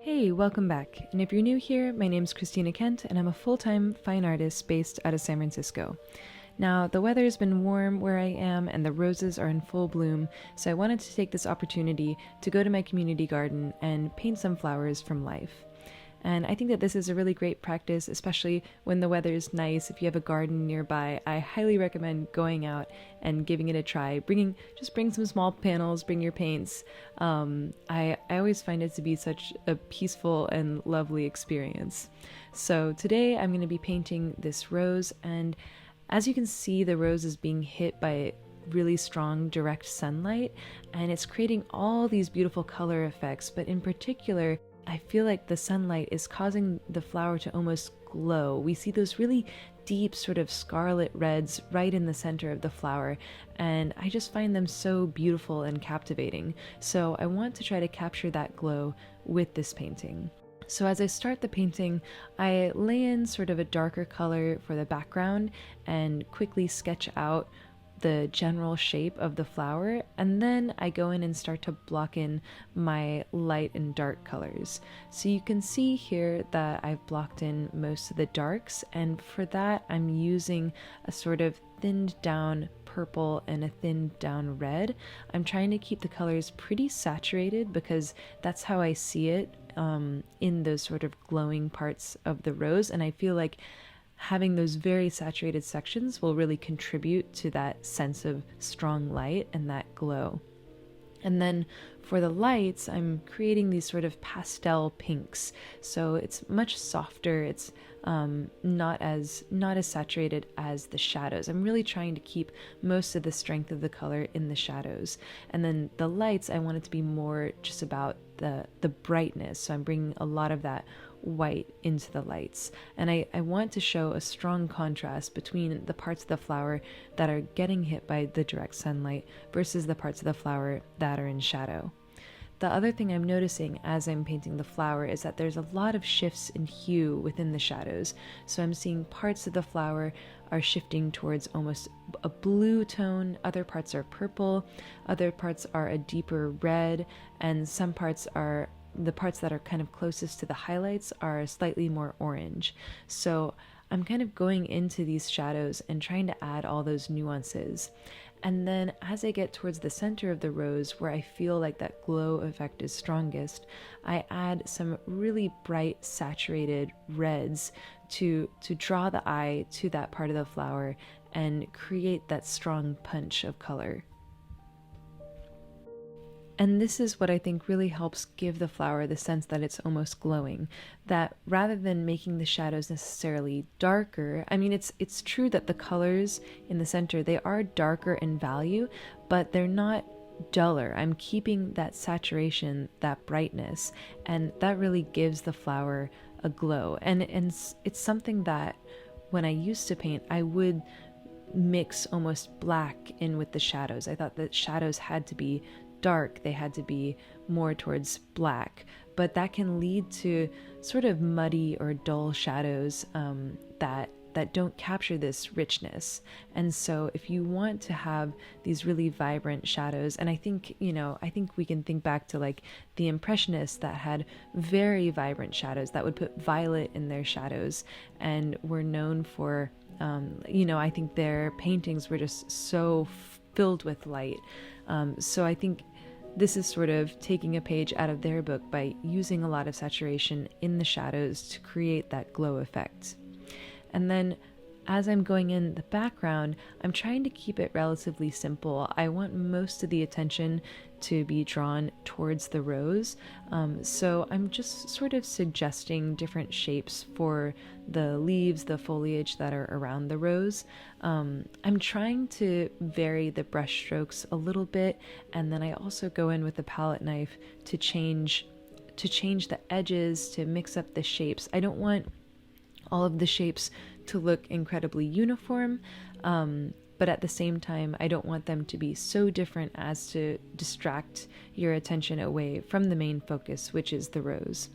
Hey, welcome back. And if you're new here, my name's Christina Kent, and I'm a full-time fine artist based out of San Francisco. Now, the weather's been warm where I am, and the roses are in full bloom, so I wanted to take this opportunity to go to my community garden and paint some flowers from life. And I think that this is a really great practice, especially when the weather is nice. If you have a garden nearby, I highly recommend going out and giving it a try. Bring some small panels, bring your paints. I always find it to be such a peaceful and lovely experience. So today I'm going to be painting this rose, and as you can see, the rose is being hit by really strong direct sunlight, and it's creating all these beautiful color effects. But in particular, I feel like the sunlight is causing the flower to almost glow. We see those really deep sort of scarlet reds right in the center of the flower, and I just find them so beautiful and captivating. So I want to try to capture that glow with this painting. So as I start the painting, I lay in sort of a darker color for the background and quickly sketch out the general shape of the flower, and then I go in and start to block in my light and dark colors. So you can see here that I've blocked in most of the darks, and for that I'm using a sort of thinned down purple and a thinned down red. I'm trying to keep the colors pretty saturated because that's how I see it in those sort of glowing parts of the rose, and I feel like having those very saturated sections will really contribute to that sense of strong light and that glow. And then for the lights, I'm creating these sort of pastel pinks, so it's much softer. It's not as saturated as the shadows. I'm really trying to keep most of the strength of the color in the shadows. And then the lights, I want it to be more just about the brightness, so I'm bringing a lot of that white into the lights, and I want to show a strong contrast between the parts of the flower that are getting hit by the direct sunlight versus the parts of the flower that are in shadow. The other thing I'm noticing as I'm painting the flower is that there's a lot of shifts in hue within the shadows. So I'm seeing parts of the flower are shifting towards almost a blue tone, other parts are purple, other parts are a deeper red, and some parts are the parts that are kind of closest to the highlights are slightly more orange. So I'm kind of going into these shadows and trying to add all those nuances. And then as I get towards the center of the rose, where I feel like that glow effect is strongest, I add some really bright saturated reds to draw the eye to that part of the flower and create that strong punch of color. And this is what I think really helps give the flower the sense that it's almost glowing, that rather than making the shadows necessarily darker, I mean, it's true that the colors in the center, they are darker in value, but they're not duller. I'm keeping that saturation, that brightness, and that really gives the flower a glow. And it's something that when I used to paint, I would mix almost black in with the shadows. I thought that shadows had to be dark, they had to be more towards black, but that can lead to sort of muddy or dull shadows that don't capture this richness. And so if you want to have these really vibrant shadows, and I think we can think back to like the Impressionists that had very vibrant shadows, that would put violet in their shadows and were known for I think their paintings were just so filled with light. So I think this is sort of taking a page out of their book by using a lot of saturation in the shadows to create that glow effect. And then as I'm going in the background, I'm trying to keep it relatively simple. I want most of the attention to be drawn towards the rose. So I'm just sort of suggesting different shapes for the leaves, the foliage that are around the rose. I'm trying to vary the brush strokes a little bit, and then I also go in with the palette knife to change the edges, to mix up the shapes. I don't want all of the shapes to look incredibly uniform, but at the same time, I don't want them to be so different as to distract your attention away from the main focus, which is the rose.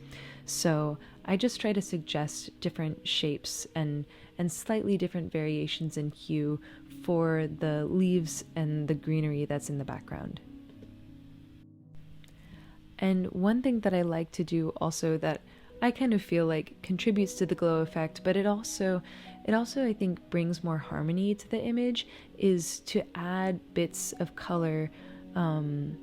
So I just try to suggest different shapes and slightly different variations in hue for the leaves and the greenery that's in the background. And one thing that I like to do also that I kind of feel like contributes to the glow effect, but it also I think brings more harmony to the image, is to add bits of color from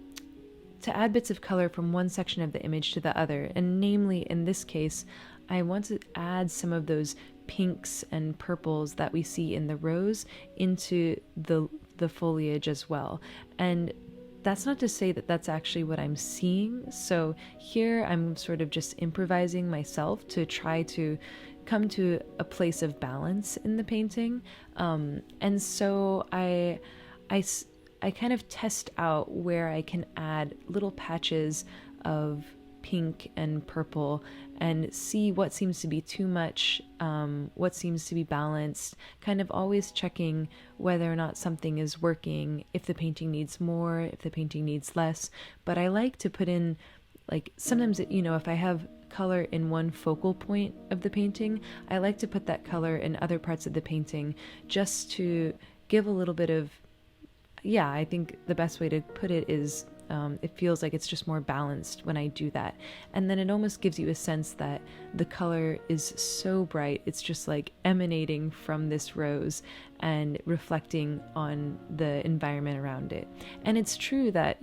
one section of the image to the other. And namely, in this case, I want to add some of those pinks and purples that we see in the rose into the foliage as well. And that's not to say that that's actually what I'm seeing. So here I'm sort of just improvising myself to try to come to a place of balance in the painting. And so I kind of test out where I can add little patches of pink and purple and see what seems to be too much, what seems to be balanced, kind of always checking whether or not something is working, if the painting needs more, if the painting needs less. But I like to put in, like, sometimes, if I have color in one focal point of the painting, I like to put that color in other parts of the painting just to give a little bit of, I think the best way to put it is it feels like it's just more balanced when I do that. And then it almost gives you a sense that the color is so bright, it's just like emanating from this rose and reflecting on the environment around it. And it's true that,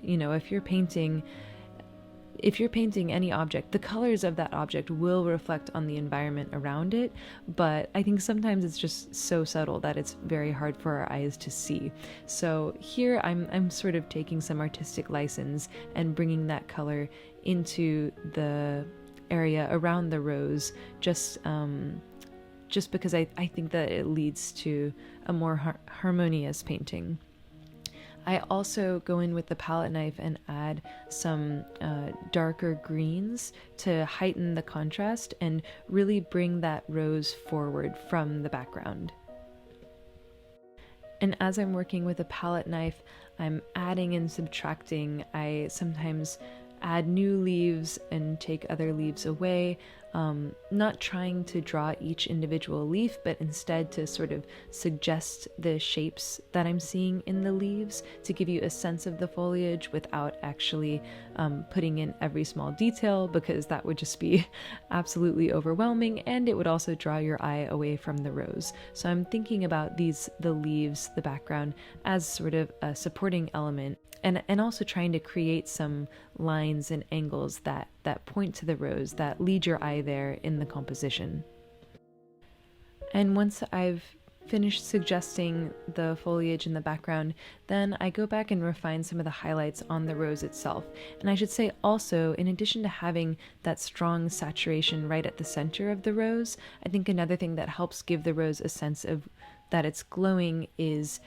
if you're painting any object, the colors of that object will reflect on the environment around it, but I think sometimes it's just so subtle that it's very hard for our eyes to see. So here I'm sort of taking some artistic license and bringing that color into the area around the rose, just because I think that it leads to a more harmonious painting. I also go in with the palette knife and add some darker greens to heighten the contrast and really bring that rose forward from the background. And as I'm working with a palette knife, I'm adding and subtracting. I sometimes add new leaves and take other leaves away, not trying to draw each individual leaf, but instead to sort of suggest the shapes that I'm seeing in the leaves to give you a sense of the foliage without actually putting in every small detail, because that would just be absolutely overwhelming, and it would also draw your eye away from the rose. So I'm thinking about the leaves, the background, as sort of a supporting element, and also trying to create some lines and angles that point to the rose, that lead your eye there in the composition. And once I've finished suggesting the foliage in the background, then I go back and refine some of the highlights on the rose itself. And I should say also, in addition to having that strong saturation right at the center of the rose, I think another thing that helps give the rose a sense of that it's glowing is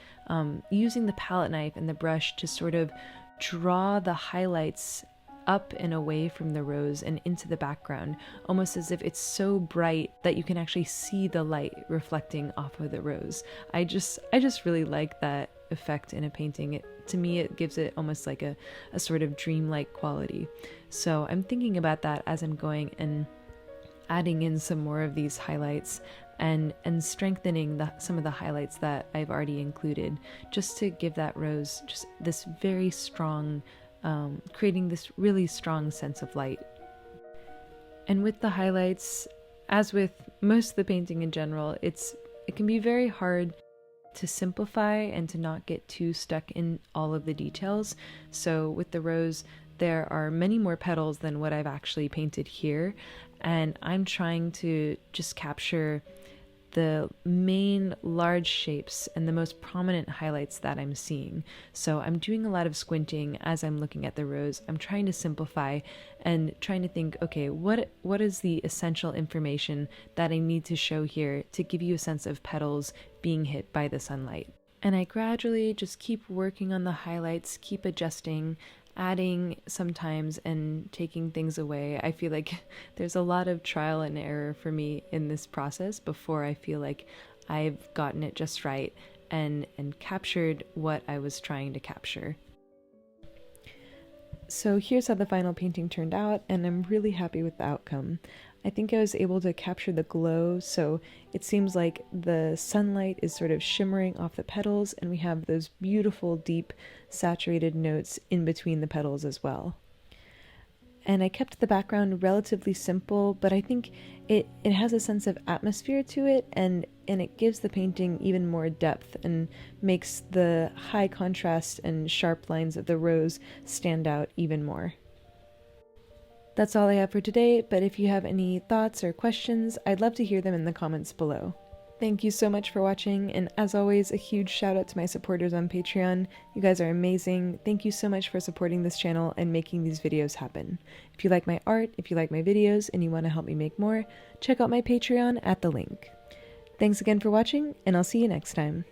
using the palette knife and the brush to sort of draw the highlights up and away from the rose and into the background, almost as if it's so bright that you can actually see the light reflecting off of the rose. I just really like that effect in a painting. To me, it gives it almost like a sort of dreamlike quality. So I'm thinking about that as I'm going and adding in some more of these highlights and strengthening some of the highlights that I've already included, just to give that rose just this very strong, creating this really strong sense of light. And with the highlights, as with most of the painting in general, it can be very hard to simplify and to not get too stuck in all of the details. So with the rose, there are many more petals than what I've actually painted here, and I'm trying to just capture the main large shapes and the most prominent highlights that I'm seeing. So I'm doing a lot of squinting as I'm looking at the rose. I'm trying to simplify and trying to think, okay, what is the essential information that I need to show here to give you a sense of petals being hit by the sunlight? And I gradually just keep working on the highlights, keep adjusting, adding sometimes and taking things away. I feel like there's a lot of trial and error for me in this process before I feel like I've gotten it just right and captured what I was trying to capture. So here's how the final painting turned out, and I'm really happy with the outcome. I think I was able to capture the glow, so it seems like the sunlight is sort of shimmering off the petals, and we have those beautiful, deep, saturated notes in between the petals as well. and I kept the background relatively simple, but I think it has a sense of atmosphere to it, and it gives the painting even more depth and makes the high contrast and sharp lines of the rose stand out even more. That's all I have for today, but if you have any thoughts or questions, I'd love to hear them in the comments below. Thank you so much for watching, and as always, a huge shout out to my supporters on Patreon. You guys are amazing. Thank you so much for supporting this channel and making these videos happen. If you like my art, if you like my videos, and you want to help me make more, check out my Patreon at the link. Thanks again for watching, and I'll see you next time.